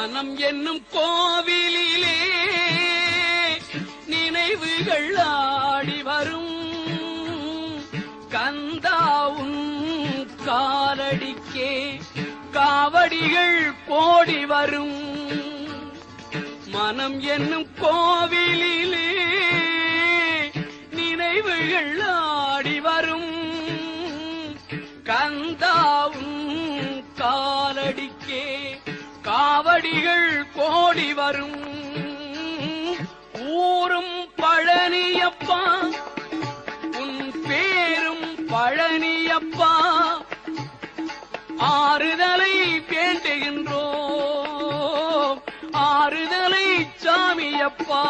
மனம் என்னும் கோவிலிலே நினைவுகள் ஆடி வரும் கந்தாவும் காலடிக்கே காவடிகள் கோடி வரும். மனம் என்னும் கோவிலிலே நினைவுகள் ஆடி வரும் கந்தாவும் காலடிக்கே காவடிகள் கோடி வரும். ஊரும் பழனியப்பா உன் பேரும் பழனியப்பா ஆறுதலை வேண்டுகின்றோம் ஆறுதலை சாமியப்பா.